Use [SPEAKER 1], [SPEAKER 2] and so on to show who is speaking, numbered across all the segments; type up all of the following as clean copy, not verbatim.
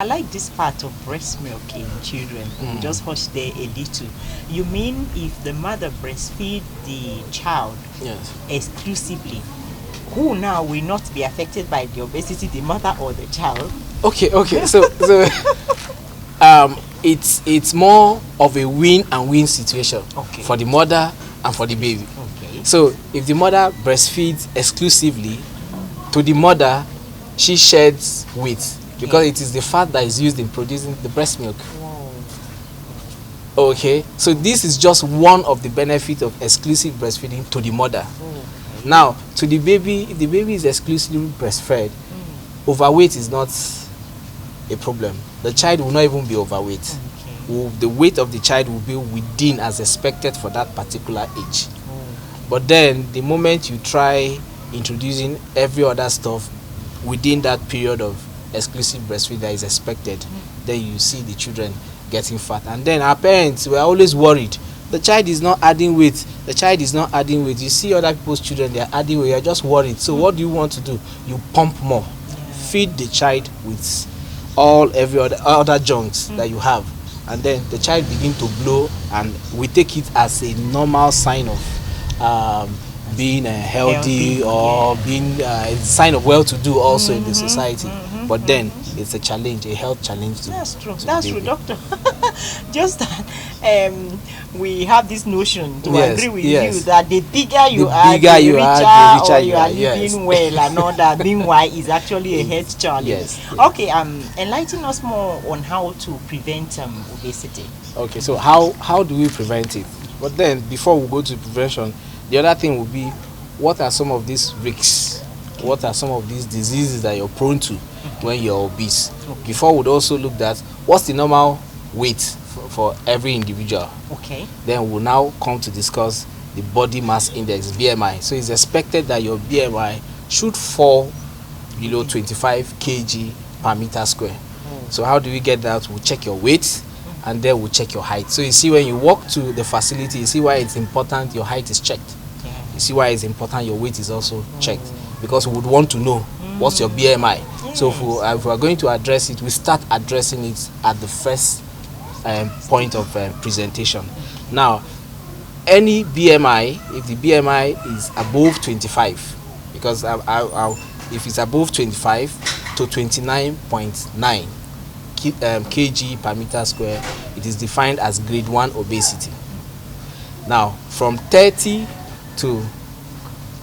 [SPEAKER 1] I like this part of breast milk in children. Just hush there a little. You mean if the mother breastfeed the child
[SPEAKER 2] Yes.
[SPEAKER 1] exclusively, who now will not be affected by the obesity, the mother or the child?
[SPEAKER 2] Okay. It's more of a win and win situation for the mother and for the baby.
[SPEAKER 1] Okay.
[SPEAKER 2] So if the mother breastfeeds exclusively, to the mother, she sheds weight because it is the fat that is used in producing the breast milk.
[SPEAKER 1] Wow.
[SPEAKER 2] Okay, so this is just one of the benefits of exclusive breastfeeding to the mother.
[SPEAKER 1] Okay.
[SPEAKER 2] Now, to the baby, if the baby is exclusively breastfed, overweight is not a problem. The child will not even be overweight.
[SPEAKER 1] Okay.
[SPEAKER 2] The weight of the child will be within as expected for that particular age. But then, the moment you try introducing every other stuff within that period of exclusive breastfeeding that is expected, then you see the children getting fat. And then our parents were always worried. The child is not adding weight. The child is not adding weight. You see other people's children, they are adding weight. You are just worried. So what do you want to do? You pump more. Feed the child with every other junks that you have. And then the child begin to blow, and we take it as a normal sign of being healthy or being a sign of well-to-do also in the society. But then it's a challenge, a health challenge.
[SPEAKER 1] That's true. That's true, doctor. Just that we have this notion to agree with you that the bigger you are, the richer you are living well and all that. Meanwhile, it's actually a health challenge.
[SPEAKER 2] Yes.
[SPEAKER 1] Okay. Enlighten us more on how to prevent obesity.
[SPEAKER 2] Okay. So how do we prevent it? But then before we go to prevention, the other thing would be, what are some of these risks? What are some of these diseases that you're prone to when you're obese? Before we'd also look at what's the normal weight for every individual. Okay. Then we'll now come to discuss the body mass index, BMI. So it's expected that your BMI should fall below 25 kg per meter square. So how do we get that? We'll check your weight, and then we'll check your height. So you see, when you walk to the facility, you see why it's important your height is checked. You see why it's important your weight is also checked, because we would want to know what's your BMI. So if we are going to address it, we start addressing it at the first point of presentation. Now, any BMI, if the BMI is above 25, because if it's above 25 to 29.9 kg per meter square, it is defined as grade 1 obesity. Now, from 30 to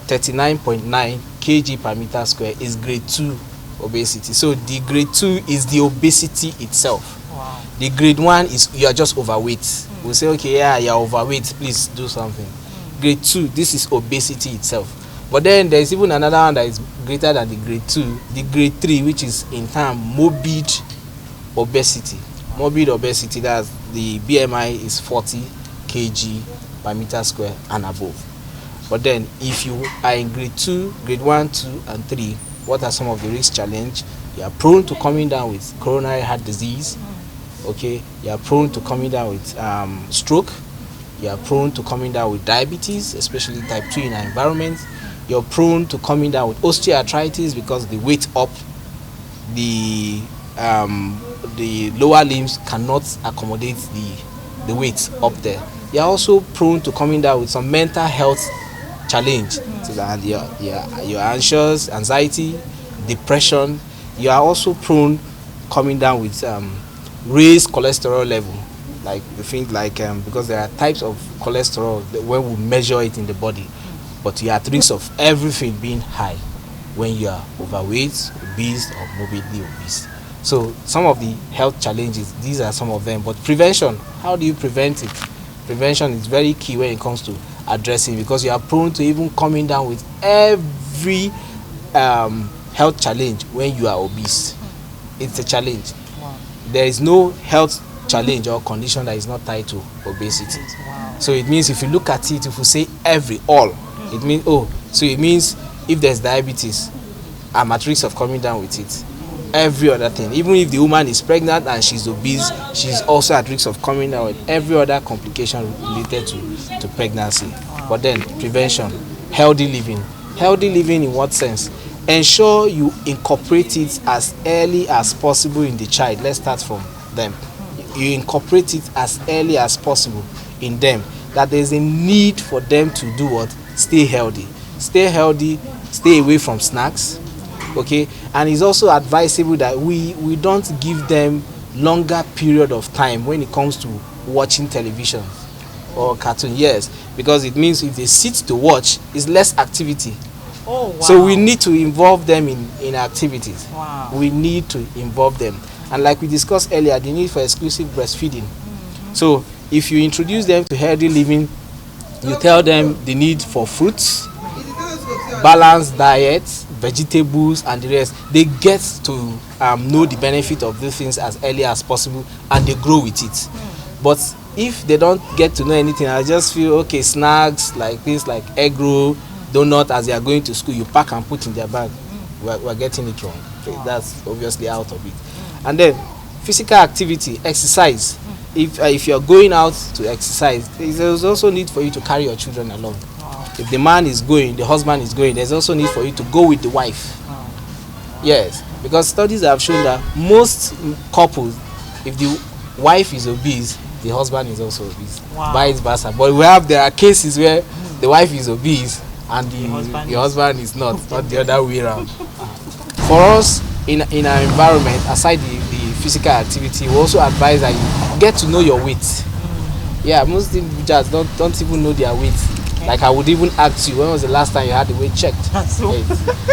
[SPEAKER 2] 39.9 kg per meter square is grade 2 obesity. So the grade 2 is the obesity itself. Wow. The grade 1 is you are just overweight. We'll say, okay, yeah, you're overweight, please do something. Grade 2, this is obesity itself. But then there's even another one that is greater than the grade 2, the grade 3, which is in term morbid obesity. Morbid obesity, that's the BMI is 40 kg per meter square and above. But then if you are in grade 2, grade 1, 2 and 3, what are some of the risk challenge? You are prone to coming down with coronary heart disease. Okay, you are prone to coming down with stroke. You are prone to coming down with diabetes, especially type 2 in our environment. You're prone to coming down with osteoarthritis because the weight up, the lower limbs cannot accommodate the weight up there. You're also prone to coming down with some mental health challenge, so that you're anxious, anxiety, depression. You are also prone coming down with raised cholesterol level, like the thing because there are types of cholesterol when we measure it in the body, but you are at risk of everything being high when you are overweight, obese, or morbidly obese. So some of the health challenges, these are some of them. But prevention, how do you prevent it? Prevention is very key when it comes to addressing, because you are prone to even coming down with every health challenge when you are obese. It's a challenge. Wow. There is no health challenge or condition that is not tied to obesity. Wow. So it means if you look at it, if you say it means, so it means if there's diabetes, I'm at risk of coming down with it. Every other thing, even if the woman is pregnant and she's obese, she's also at risk of coming down with every other complication related to pregnancy. But then prevention, healthy living in what sense? ensure you incorporate it as early as possible in the child. Let's start from them. You incorporate it as early as possible in them, that there's a need for them to do what? Stay healthy. Stay healthy, stay away from snacks. Okay, and it's also advisable that we don't give them longer period of time when it comes to watching television or cartoon. Yes, because it means if they sit to watch, it's less activity.
[SPEAKER 1] Oh, wow.
[SPEAKER 2] So we need to involve them in activities.
[SPEAKER 1] Wow.
[SPEAKER 2] We need to involve them, and like we discussed earlier, the need for exclusive breastfeeding. So if you introduce them to healthy living, you tell them the need for fruits, balanced diet, vegetables, and the rest. They get to know the benefit of these things as early as possible, and they grow with it. But if they don't get to know anything, I just feel, okay, snacks like things like egg roll, donut, as they are going to school, you pack and put in their bag. We're getting it wrong. Okay, that's obviously out of it. And then physical activity, exercise. If you're going out to exercise, there's also need for you to carry your children along. If the man is going, the husband is going, there's also need for you to go with the wife. Yes, because studies have shown that most couples, if the wife is obese, the husband is also obese. Vice versa. But there are cases where the wife is obese and the husband is not the other way around. For us, in our environment, aside the physical activity, we also advise that you get to know your weight. Yeah, most individuals don't even know their weight. Like I would even ask you, when was the last time you had the weight checked?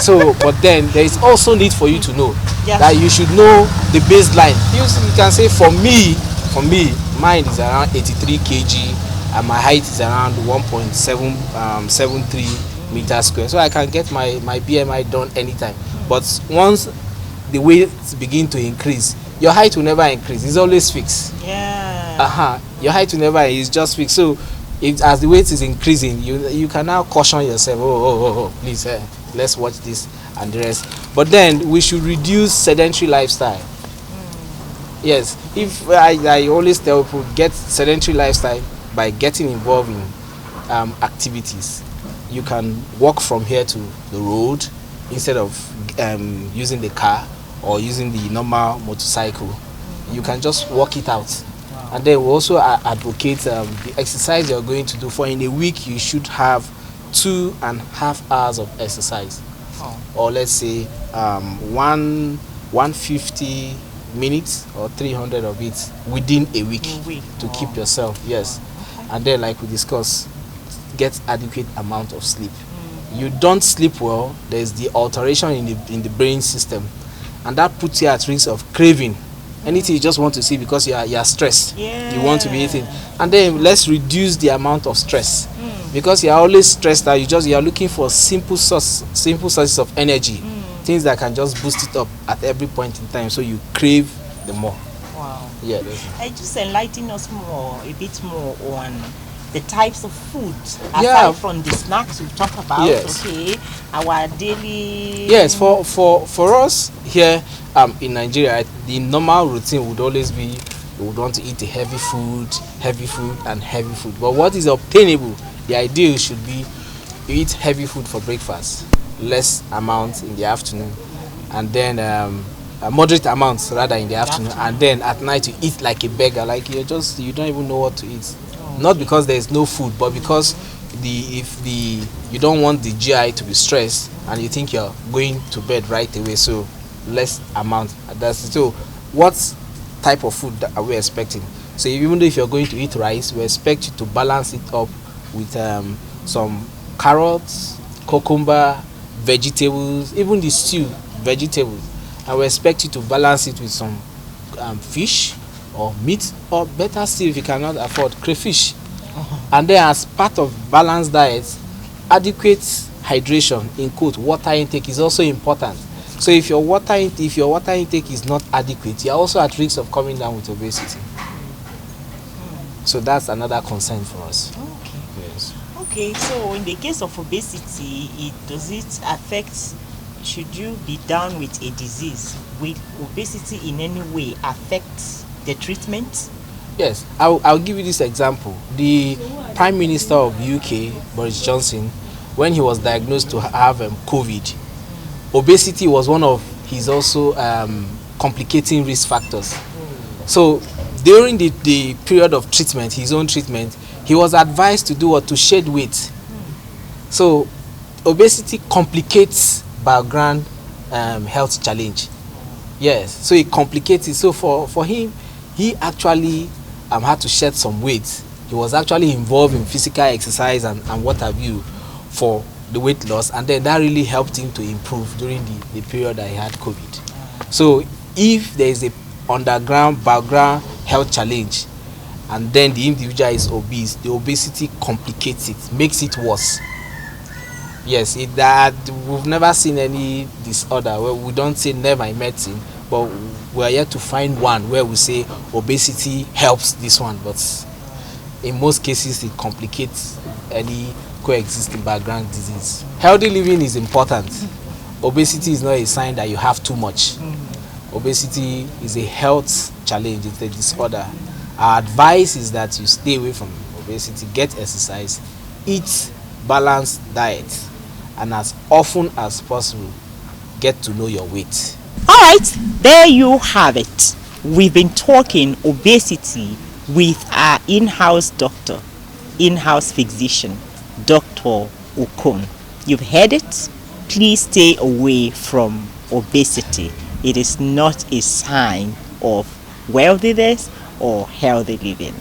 [SPEAKER 2] So, but then there is also need for you to know that you should know the baseline. You can say, for me, mine is around 83 kg and my height is around 1.73 meters square. So I can get my BMI done anytime. But once the weight begin to increase, your height will never increase. It's always fixed.
[SPEAKER 1] Yeah.
[SPEAKER 2] Your height will never, it's just fixed. So as the weight is increasing, you can now caution yourself, oh, please, let's watch this and the rest. But then we should reduce sedentary lifestyle. Yes, if I always tell people, get sedentary lifestyle by getting involved in activities. You can walk from here to the road instead of using the car or using the normal motorcycle. You can just walk it out. And then we also advocate the exercise you're going to do. For in a week, you should have 2.5 hours of exercise, or let's say 150 minutes or 300 of it within a week to keep yourself. Yes, and then like we discussed, get adequate amount of sleep. You don't sleep well, there's the alteration in the brain system, and that puts you at risk of craving anything you just want to see because you are stressed. You want to be eating. And then let's reduce the amount of stress, because you are always stressed out. You are looking for simple sources of energy, things that can just boost it up at every point in time, so you crave the more.
[SPEAKER 1] Wow.
[SPEAKER 2] Yeah.
[SPEAKER 1] Just enlighten us a bit more on the types of food aside from the snacks we talk about. Okay, our daily.
[SPEAKER 2] Yes, for us here in Nigeria, the normal routine would always be we would want to eat a heavy food. But what is obtainable? The ideal should be you eat heavy food for breakfast, less amount in the afternoon, and then moderate amounts rather in the afternoon, and then at night you eat like a beggar, like you don't even know what to eat. Not because there is no food, but because you don't want the GI to be stressed and you think you're going to bed right away, so less amount. So what type of food are we expecting? So even though if you're going to eat rice, we expect you to balance it up with some carrots, cucumber, vegetables, even the stew vegetables, and we expect you to balance it with some fish or meat, or better still, if you cannot afford, crayfish. And then as part of balanced diet, adequate hydration, in quote, water intake is also important. So if your water intake is not adequate, you're also at risk of coming down with obesity. So that's another concern for us.
[SPEAKER 1] Okay.
[SPEAKER 2] Yes.
[SPEAKER 1] Okay, so in the case of obesity, does it affect, should you be down with a disease? Will obesity in any way affect the treatment?
[SPEAKER 2] Yes, I'll give you this example. The Prime Minister of UK, Boris Johnson, when he was diagnosed to have COVID, obesity was one of his also complicating risk factors. So during the period of treatment, his own treatment, he was advised to do what? To shed weight. So obesity complicates background health challenge. Yes, so it complicates it. So for him, he actually had to shed some weight. He was actually involved in physical exercise and what have you for the weight loss, and then that really helped him to improve during the period that he had COVID. So if there is a underground background health challenge and then the individual is obese, the obesity complicates it, makes it worse. Yes, that we've never seen any disorder where we don't say never in medicine, but we are yet to find one where we say obesity helps this one, but in most cases it complicates any coexisting background disease. Healthy living is important. Obesity is not a sign that you have too much. Obesity is a health challenge, it's a disorder. Our advice is that you stay away from obesity, get exercise, eat balanced diet, and as often as possible get to know your weight.
[SPEAKER 1] All right, there you have it. We've been talking obesity with our in-house doctor, in-house physician, Dr. OKON. You've heard it. Please stay away from obesity. It is not a sign of wealthiness or healthy living.